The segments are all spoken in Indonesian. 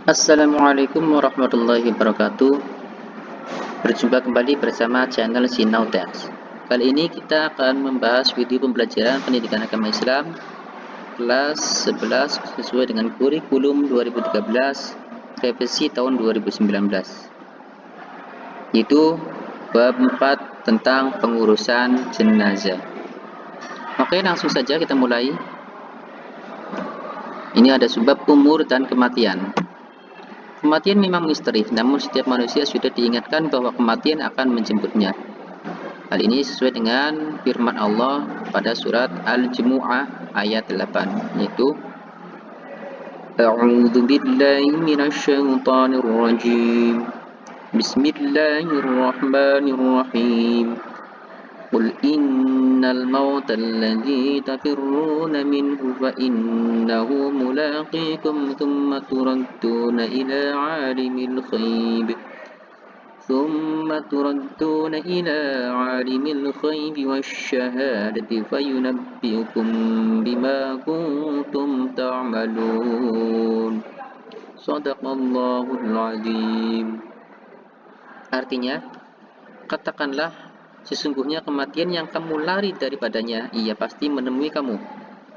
Assalamualaikum warahmatullahi wabarakatuh. Berjumpa kembali bersama channel Sinau Teks. Kali ini kita akan membahas video pembelajaran pendidikan agama Islam kelas 11 sesuai dengan kurikulum 2013 revisi tahun 2019. Yaitu bab 4 tentang pengurusan jenazah. Oke, langsung saja kita mulai. Ini ada sebab umur dan kematian. Kematian memang misteri, namun setiap manusia sudah diingatkan bahwa kematian akan menjemputnya. Hal ini sesuai dengan firman Allah pada surat Al-Jumu'ah ayat 8, yaitu A'udzu billahi minasyaitonir rajim. Bismillahirrahmanirrahim. Qul innal mauta alladzi tafirruna minhu fa innahu mulaqikum thumma turadduna ila 'alimil ghaib wasyahadati fayunabbi'ukum bima kuntum ta'malun. Shadaqallahul azim. Artinya, katakanlah, sesungguhnya kematian yang kamu lari daripadanya, ia pasti menemui kamu.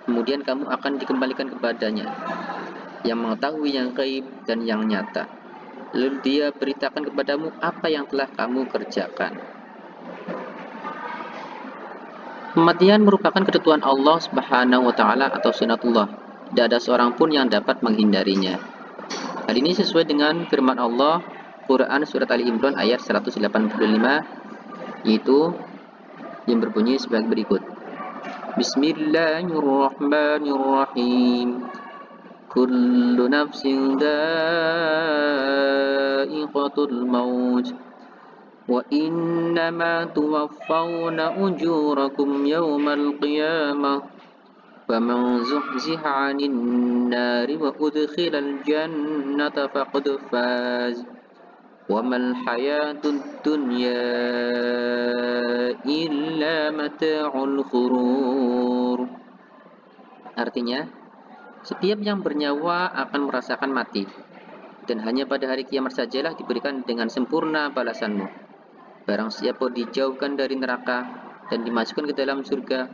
Kemudian kamu akan dikembalikan kepadanya, yang mengetahui yang gaib dan yang nyata. Lalu dia beritakan kepadamu apa yang telah kamu kerjakan. Kematian merupakan ketentuan Allah Subhanahu wa Ta'ala atau sunatullah. Tidak ada seorang pun yang dapat menghindarinya. Hal ini sesuai dengan firman Allah Quran surat Ali Imran ayat 185, yaitu yang berbunyi sebagai berikut. Bismillahirrahmanirrahim. Kullu nafsin dha'iqatul maut wa innama tuwaffawna ujurakum yawmal qiyamah faman zuhziha 'anil nari wa udkhilal jannata faqad faz wa mal hayatud dunya illa mata'ul ghurur. Artinya, setiap yang bernyawa akan merasakan mati, dan hanya pada hari kiamat sajalah diberikan dengan sempurna balasanmu. Barang siapa dijauhkan dari neraka dan dimasukkan ke dalam surga,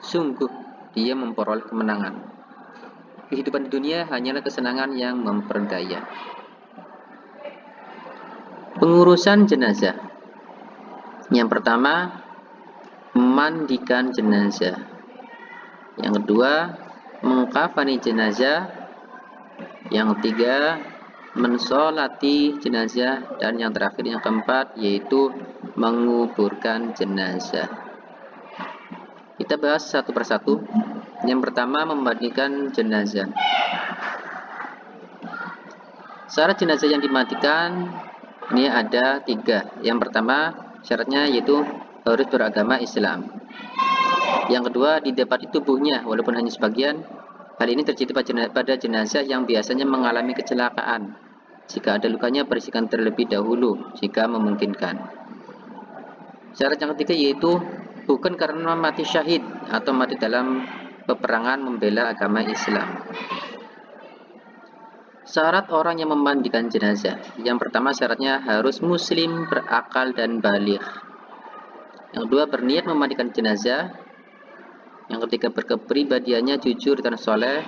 sungguh dia memperoleh kemenangan. Kehidupan di dunia hanyalah kesenangan yang memperdaya. Pengurusan jenazah. Yang pertama, memandikan jenazah. Yang kedua, mengkafani jenazah. Yang ketiga, mensolati jenazah. Dan yang terakhir, yang keempat, yaitu menguburkan jenazah. Kita bahas satu persatu. Yang pertama, memandikan jenazah. Syarat jenazah yang dimandikan ini ada 3. Yang pertama, syaratnya yaitu harus beragama Islam. Yang kedua, didapati tubuhnya walaupun hanya sebagian. Hal ini terjadi pada jenazah yang biasanya mengalami kecelakaan. Jika ada lukanya, bersihkan terlebih dahulu jika memungkinkan. Syarat yang ketiga yaitu bukan karena mati syahid atau mati dalam peperangan membela agama Islam. Syarat orang yang memandikan jenazah. Yang pertama, syaratnya harus muslim, berakal dan baligh. Yang kedua, berniat memandikan jenazah. Yang ketiga, berkepribadiannya jujur dan soleh.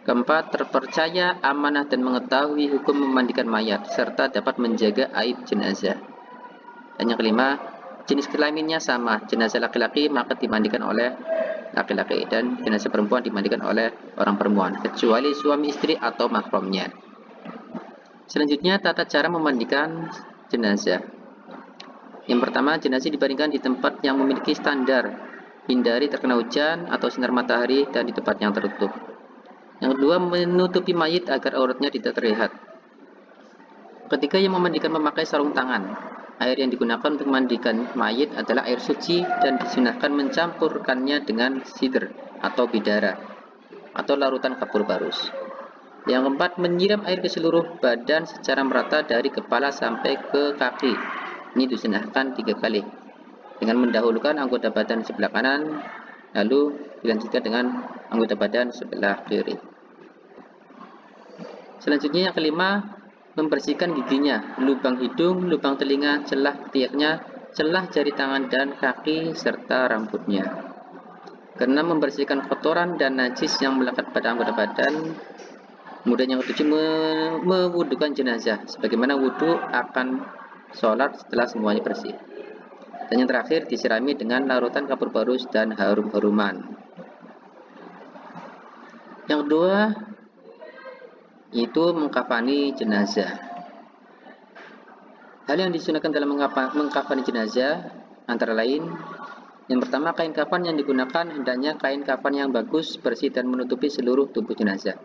Keempat, terpercaya, amanah dan mengetahui hukum memandikan mayat serta dapat menjaga aib jenazah. Dan yang kelima, jenis kelaminnya sama. Jenazah laki-laki maka dimandikan oleh laki-laki dan jenazah perempuan dimandikan oleh orang perempuan, kecuali suami istri atau mahramnya. Selanjutnya, tata cara memandikan jenazah. Yang pertama, jenazah dibaringkan di tempat yang memiliki standar, hindari terkena hujan atau sinar matahari dan di tempat yang tertutup. Yang kedua, menutupi mayit agar auratnya tidak terlihat. Ketiga, yang memandikan memakai sarung tangan. Air yang digunakan untuk memandikan mayit adalah air suci dan disunahkan mencampurkannya dengan sidr atau bidara atau larutan kapur barus. Yang keempat, menyiram air ke seluruh badan secara merata dari kepala sampai ke kaki. Ini disunahkan 3 kali dengan mendahulukan anggota badan sebelah kanan, lalu dilanjutkan dengan anggota badan sebelah kiri. Selanjutnya yang kelima, membersihkan giginya, lubang hidung, lubang telinga, celah ketiaknya, celah jari tangan dan kaki, serta rambutnya. Karena membersihkan kotoran dan najis yang melekat pada anggota badan. Kemudian yang ketujuh, mewudukan jenazah, sebagaimana wudhu akan sholat setelah semuanya bersih. Dan yang terakhir, disirami dengan larutan kapur barus dan harum-haruman. Yang kedua, itu mengkafani jenazah. Hal yang disunahkan dalam mengkafani jenazah antara lain, yang pertama, kain kafan yang digunakan hendaknya kain kafan yang bagus, bersih dan menutupi seluruh tubuh jenazah.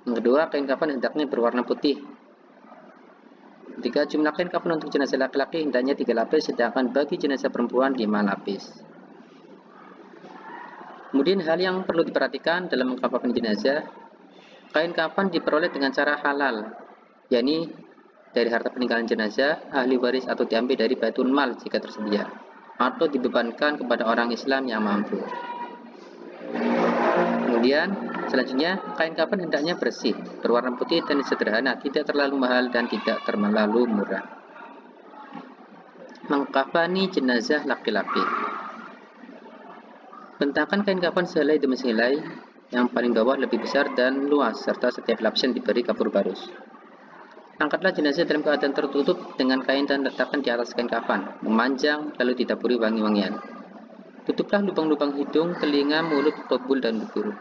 Yang kedua, kain kafan hendaknya berwarna putih. Ketiga, jumlah kain kafan untuk jenazah laki-laki hendaknya 3 lapis, sedangkan bagi jenazah perempuan 5 lapis. Kemudian hal yang perlu diperhatikan dalam mengkafani jenazah, kain kafan diperoleh dengan cara halal, yakni dari harta peninggalan jenazah, ahli waris atau diambil dari baitul mal jika tersedia, atau dibebankan kepada orang Islam yang mampu. Kemudian selanjutnya, kain kafan hendaknya bersih, berwarna putih dan sederhana, tidak terlalu mahal dan tidak terlalu murah. Mengkafani jenazah laki-laki. Bentakan kain kafan sehelai demi sehelai, yang paling bawah lebih besar dan luas, serta setiap lapisan diberi kapur barus. Angkatlah jenazah dalam keadaan tertutup dengan kain dan letakkan di atas kain kafan, memanjang lalu ditaburi wangi-wangian. Tutuplah lubang-lubang hidung, telinga, mulut, tubul, dan bibir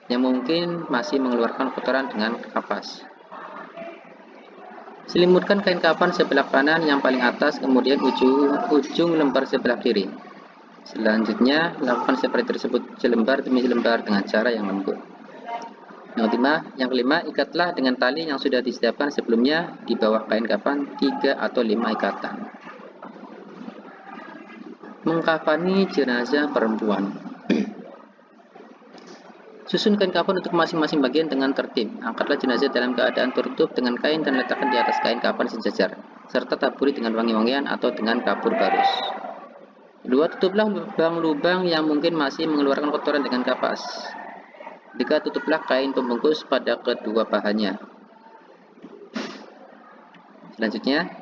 yang mungkin masih mengeluarkan kotoran dengan kapas. Selimutkan kain kafan sebelah kanan yang paling atas, kemudian ujung lembar sebelah kiri. Selanjutnya, lakukan seperti tersebut selembar demi selembar dengan cara yang lembut. Yang kelima, ikatlah dengan tali yang sudah disiapkan sebelumnya di bawah kain kafan 3 atau 5 ikatan. Mengkafani jenazah perempuan. Susun kain kafan untuk masing-masing bagian dengan tertib. Angkatlah jenazah dalam keadaan tertutup dengan kain dan letakkan di atas kain kafan sejajar, serta taburi dengan wangi-wangian atau dengan kapur barus. Kedua, tutuplah lubang-lubang yang mungkin masih mengeluarkan kotoran dengan kapas. Ketiga, tutuplah kain pembungkus pada kedua pahannya. Selanjutnya,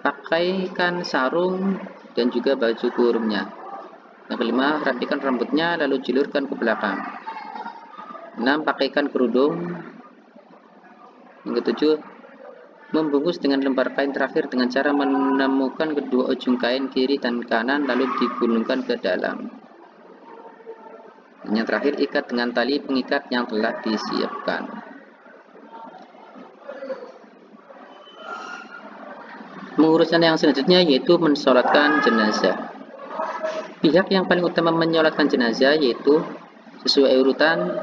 pakaikan sarung dan juga baju kurungnya. Yang kelima, rapikan rambutnya lalu julurkan ke belakang. 6. Pakaikan kerudung. Yang ketujuh, membungkus dengan lembar kain terakhir dengan cara menemukan kedua ujung kain kiri dan kanan lalu digulungkan ke dalam. Yang terakhir, ikat dengan tali pengikat yang telah disiapkan. Mengurusan yang selanjutnya yaitu mensolatkan jenazah. Pihak yang paling utama menyolatkan jenazah yaitu sesuai urutan.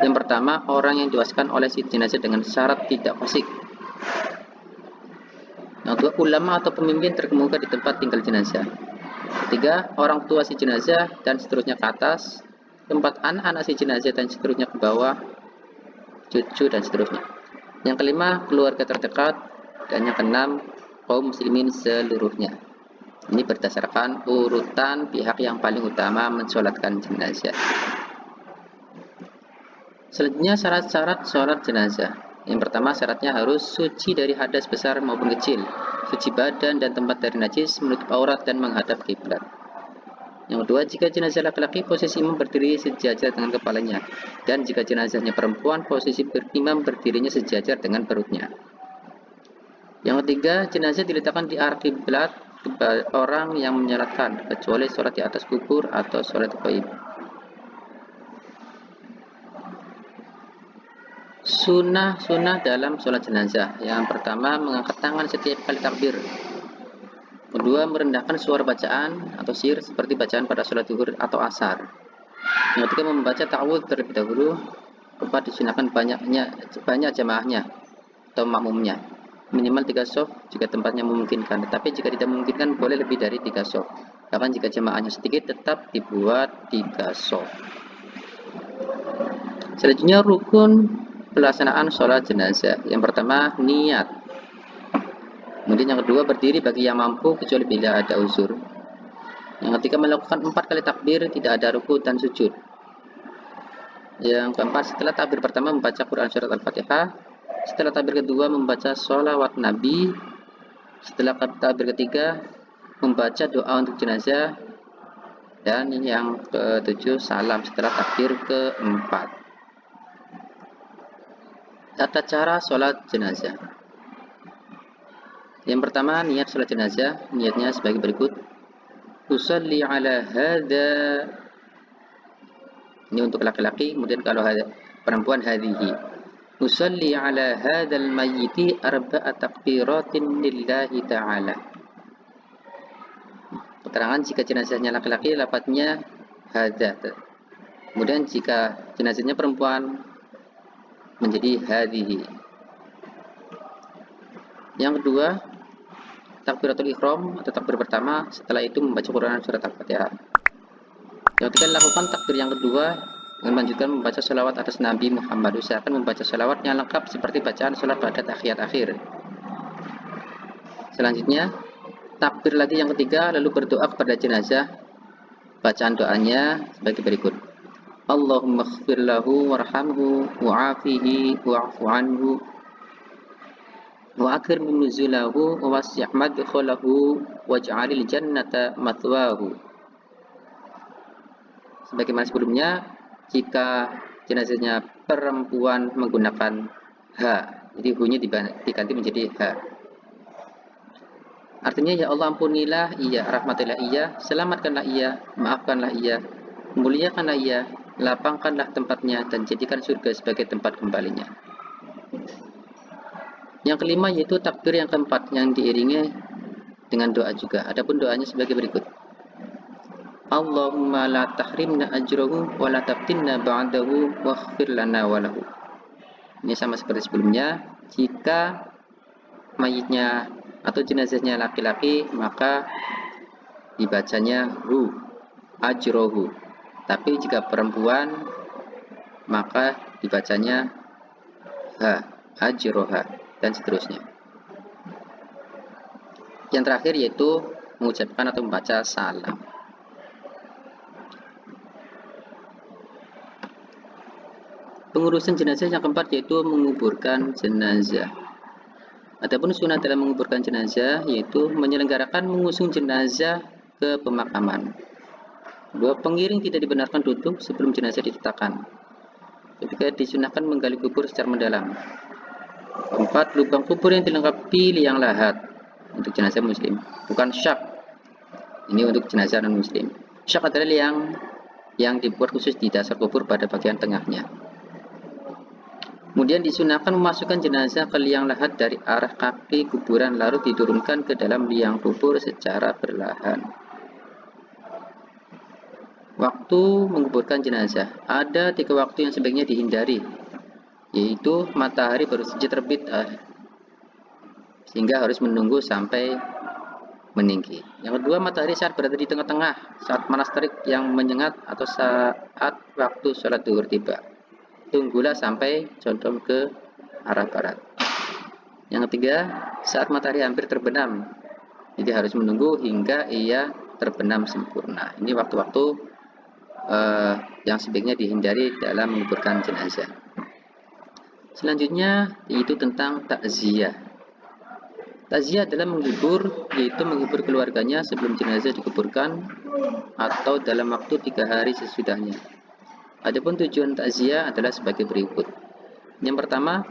Yang pertama, orang yang diwaskan oleh si jenazah dengan syarat tidak fasik. Yang kedua, ulama atau pemimpin terkemuka di tempat tinggal jenazah. Ketiga, orang tua si jenazah dan seterusnya ke atas. Keempat, anak-anak si jenazah dan seterusnya ke bawah, cucu dan seterusnya. Yang kelima, keluarga terdekat. Dan yang keenam, kaum muslimin seluruhnya. Ini berdasarkan urutan pihak yang paling utama mensolatkan jenazah. Selanjutnya, syarat-syarat sholat jenazah. Yang pertama, syaratnya harus suci dari hadas besar maupun kecil, suci badan dan tempat dari najis, menutup aurat dan menghadap kiblat. Yang kedua, jika jenazah laki-laki, posisi imam berdiri sejajar dengan kepalanya, dan jika jenazahnya perempuan, posisi imam berdirinya sejajar dengan perutnya. Yang ketiga, jenazah diletakkan di arah kiblat orang yang menyolatkan, kecuali sholat di atas kubur atau sholat gaib. Sunnah dalam sholat jenazah. Yang pertama, mengangkat tangan setiap kali takbir. Kedua, merendahkan suara bacaan atau sir seperti bacaan pada sholat zuhur atau asar. Yang ketiga, membaca ta'awudz terlebih dahulu. Keempat, disunahkan banyak jamaahnya atau makmumnya, minimal 3 shaf jika tempatnya memungkinkan. Tetapi jika tidak memungkinkan, boleh lebih dari 3 shaf. Bahkan jika jamaahnya sedikit, tetap dibuat 3 shaf. Selanjutnya, rukun pelaksanaan sholat jenazah. Yang pertama, niat. Kemudian yang kedua, berdiri bagi yang mampu kecuali bila ada uzur. Yang ketiga, melakukan 4 kali takbir, tidak ada ruku dan sujud. Yang keempat, setelah takbir pertama membaca Quran surat Al-Fatihah. Setelah takbir kedua membaca sholawat Nabi. Setelah takbir ketiga membaca doa untuk jenazah. Dan yang ketujuh, salam setelah takbir keempat. Tata cara sholat jenazah. Yang pertama, niat sholat jenazah. Niatnya sebagai berikut. Usalli ala hadha. Ini untuk laki-laki, kemudian kalau perempuan hadhihi. Usalli ala hadzal mayyiti arba'a takbiratin lillahi ta'ala. Keterangan jika jenazahnya laki-laki lafadznya hadza. Kemudian jika jenazahnya perempuan menjadi hadhihi. Yang kedua, takbiratul ihram atau takbir pertama, setelah itu membaca Quran surat Al-Fatihah. Yang ketiga, lakukan takbir yang kedua dengan melanjutkan membaca sholawat atas Nabi Muhammad. Usahakan membaca sholawat yang lengkap seperti bacaan sholat pada tahiyat akhir. Selanjutnya, takbir lagi yang ketiga, lalu berdoa kepada jenazah. Bacaan doanya sebagai berikut. Allahumma ighfir lahu warhamhu wa'afihi wa'fu anhu wa akrim nuzulahu wa wasi' madkhalahu waj'alil jannata mathwahu. Sebagaimana sebelumnya, jika jenazahnya perempuan menggunakan H, jadi hu-nya diganti menjadi H. Artinya, ya Allah ampunilah ia, rahmatilah ia, selamatkanlah ia, maafkanlah ia, muliakanlah ia, lapangkanlah tempatnya, dan jadikan surga sebagai tempat kembalinya. Yang kelima yaitu takbir yang keempat yang diiringi dengan doa juga. Adapun doanya sebagai berikut. Allahumma la tahrimna ajrahu wa la taftinna ba'dahu waghfir lana wa lahu. Ini sama seperti sebelumnya. Jika mayitnya atau jenazahnya laki-laki, maka dibacanya hu, ajrohu. Tapi jika perempuan, maka dibacanya ha, ajroha, dan seterusnya. Yang terakhir yaitu mengucapkan atau membaca salam. Pengurusan jenazah yang keempat yaitu menguburkan jenazah. Adapun sunnah dalam menguburkan jenazah yaitu menyelenggarakan mengusung jenazah ke pemakaman. Dua, pengiring tidak dibenarkan duduk sebelum jenazah diletakkan. Ketiga, disunahkan menggali kubur secara mendalam. Keempat, lubang kubur yang dilengkapi liang lahat untuk jenazah muslim, bukan syak. Ini untuk jenazah non muslim. Syak adalah liang yang dibuat khusus di dasar kubur pada bagian tengahnya. Kemudian disunahkan memasukkan jenazah ke liang lahat dari arah kaki kuburan lalu diturunkan ke dalam liang kubur secara perlahan. Waktu menguburkan jenazah. Ada 3 waktu yang sebaiknya dihindari, yaitu matahari baru saja terbit sehingga harus menunggu sampai meninggi. Yang kedua, matahari saat berada di tengah-tengah, saat panas terik yang menyengat, atau saat waktu sholat zuhur tiba. Tunggulah sampai condong ke arah barat. Yang ketiga, saat matahari hampir terbenam, jadi harus menunggu hingga ia terbenam sempurna. Ini waktu-waktu yang sebaiknya dihindari dalam menguburkan jenazah. Selanjutnya yaitu tentang takziah. Takziah adalah menghibur, yaitu menghibur keluarganya sebelum jenazah dikuburkan atau dalam waktu 3 hari sesudahnya. Adapun tujuan takziah adalah sebagai berikut. Yang pertama,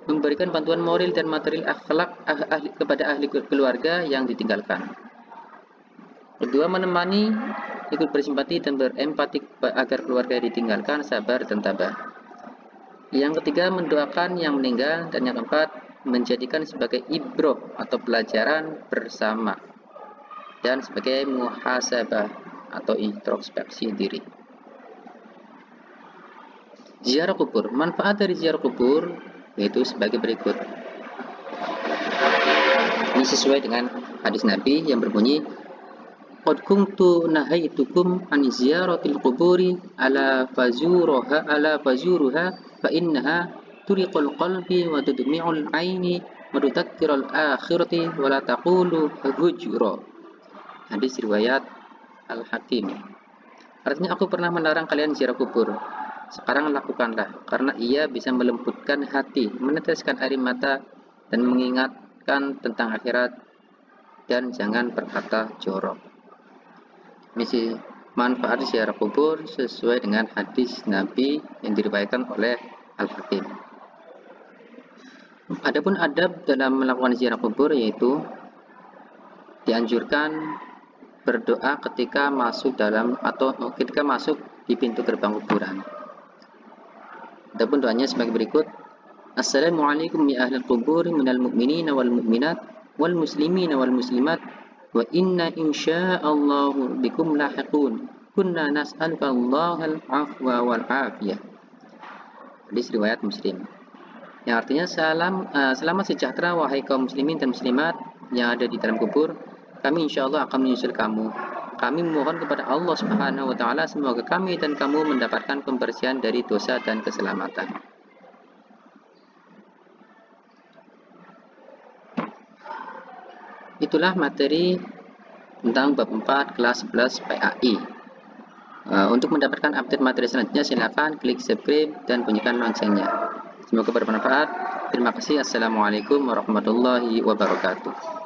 memberikan bantuan moral dan material akhlak kepada ahli keluarga yang ditinggalkan. Kedua, menemani, ikut bersimpati dan berempati agar keluarga yang ditinggalkan sabar dan tabah. Yang ketiga, mendoakan yang meninggal. Dan yang keempat, menjadikan sebagai ibroh atau pelajaran bersama dan sebagai muhasabah atau introspeksi diri. Ziarah kubur. Manfaat dari ziarah kubur yaitu sebagai berikut. Ini sesuai dengan hadis Nabi yang berbunyi, qad kuntu nahaitukum an ziyaratil quburi ala fazuruha fa innaha turiqul qalbi wa tudmi'ul aini wa tudzakkirul akhirati wa la taqulu hujura. Hadis riwayat Al-Hakim. Artinya, aku pernah melarang kalian ziarah kubur, Sekarang lakukanlah, karena ia bisa melembutkan hati, meneteskan air mata, dan mengingatkan tentang akhirat, dan jangan berkata jorok. Misi manfaat ziarah kubur sesuai dengan hadis Nabi yang diriwayatkan oleh Al-Hakim. Adapun adab dalam melakukan ziarah kubur yaitu dianjurkan berdoa ketika masuk di pintu gerbang kuburan. Adapun doanya sebagai berikut: Assalamualaikum ya ahlal qubur minal mu'minina wal mu'minat wal muslimina wal muslimat wa inna insya'allahu bikum lahiqun kunna nas'aluka Allahal afwa wal afiyah. Hadis riwayat Muslim. Yang artinya selamat sejahtera wahai kaum muslimin dan muslimat yang ada di dalam kubur. Kami insyaallah akan menyusul kamu. Kami memohon kepada Allah Subhanahu wa taala semoga kami dan kamu mendapatkan pembersihan dari dosa dan keselamatan. Itulah materi tentang bab 4 kelas 11 PAI. Untuk mendapatkan update materi selanjutnya silakan klik subscribe dan bunyikan loncengnya. Semoga bermanfaat. Terima kasih. Assalamualaikum warahmatullahi wabarakatuh.